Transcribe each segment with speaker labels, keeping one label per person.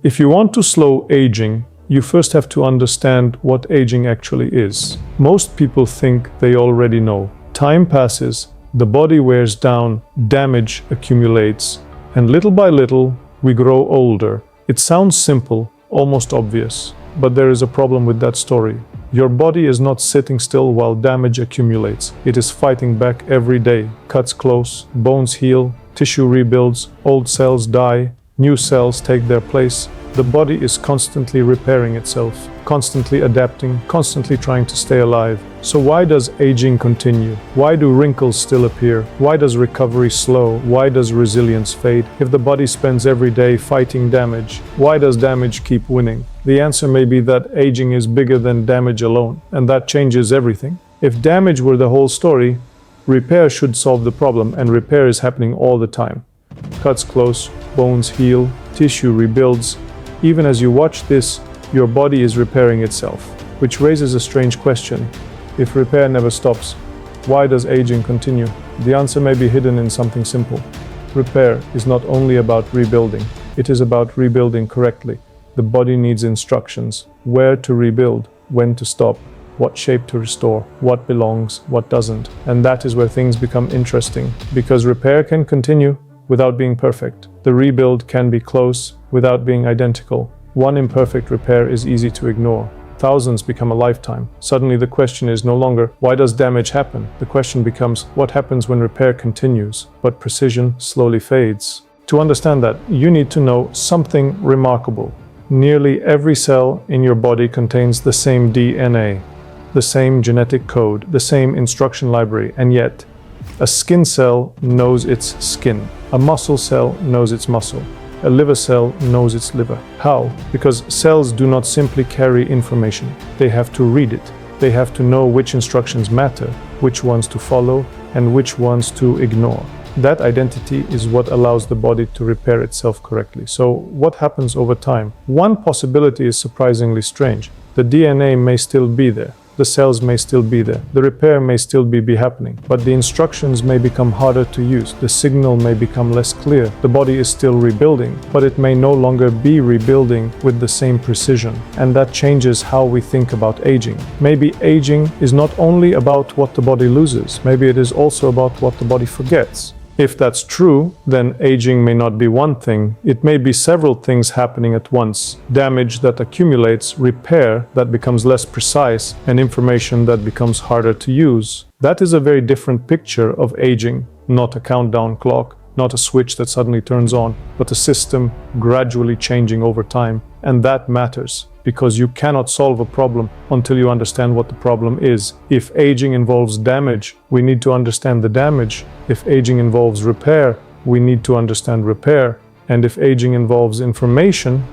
Speaker 1: If you want to slow aging, you first have to understand what aging actually is. Most people think they already know. Time passes, the body wears down, damage accumulates, and little by little, we grow older. It sounds simple, almost obvious, but there is a problem with that story. Your body is not sitting still while damage accumulates. It is fighting back every day. Cuts close, bones heal, tissue rebuilds, old cells die, new cells take their place. The body is constantly repairing itself, constantly adapting, constantly trying to stay alive. So why does aging continue? Why do wrinkles still appear? Why does recovery slow? Why does resilience fade? If the body spends every day fighting damage, why does damage keep winning? The answer may be that aging is bigger than damage alone, and that changes everything. If damage were the whole story, repair should solve the problem, and repair is happening all the time. Cuts close, bones heal, tissue rebuilds. Even as you watch this, your body is repairing itself, which raises a strange question. If repair never stops, why does aging continue? The answer may be hidden in something simple. Repair is not only about rebuilding, it is about rebuilding correctly. The body needs instructions: where to rebuild, when to stop, what shape to restore, what belongs, what doesn't. And that is where things become interesting, because repair can continue without being perfect. The rebuild can be close without being identical. One imperfect repair is easy to ignore. Thousands become a lifetime. Suddenly the question is no longer, why does damage happen? The question becomes, what happens when repair continues, but precision slowly fades? To understand that, you need to know something remarkable. Nearly every cell in your body contains the same DNA, the same genetic code, the same instruction library, and yet, a skin cell knows its skin. A muscle cell knows its muscle. A liver cell knows its liver. How? Because cells do not simply carry information. They have to read it. They have to know which instructions matter, which ones to follow, and which ones to ignore. That identity is what allows the body to repair itself correctly. So, what happens over time? One possibility is surprisingly strange. The DNA may still be there. The cells may still be there. The repair may still be happening, but the instructions may become harder to use. The signal may become less clear. The body is still rebuilding, but it may no longer be rebuilding with the same precision. And that changes how we think about aging. Maybe aging is not only about what the body loses. Maybe it is also about what the body forgets. If that's true, then aging may not be one thing. It may be several things happening at once. Damage that accumulates, repair that becomes less precise, and information that becomes harder to use. That is a very different picture of aging, not a countdown clock, not a switch that suddenly turns on, but a system gradually changing over time. And that matters, because you cannot solve a problem until you understand what the problem is. If aging involves damage, we need to understand the damage. If aging involves repair, we need to understand repair. And if aging involves information,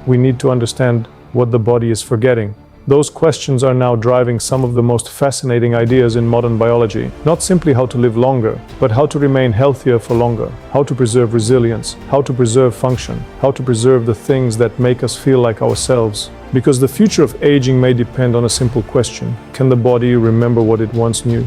Speaker 1: we need to understand what the body is forgetting. Those questions are now driving some of the most fascinating ideas in modern biology. Not simply how to live longer, but how to remain healthier for longer, how to preserve resilience, how to preserve function, how to preserve the things that make us feel like ourselves. Because the future of aging may depend on a simple question: can the body remember what it once knew?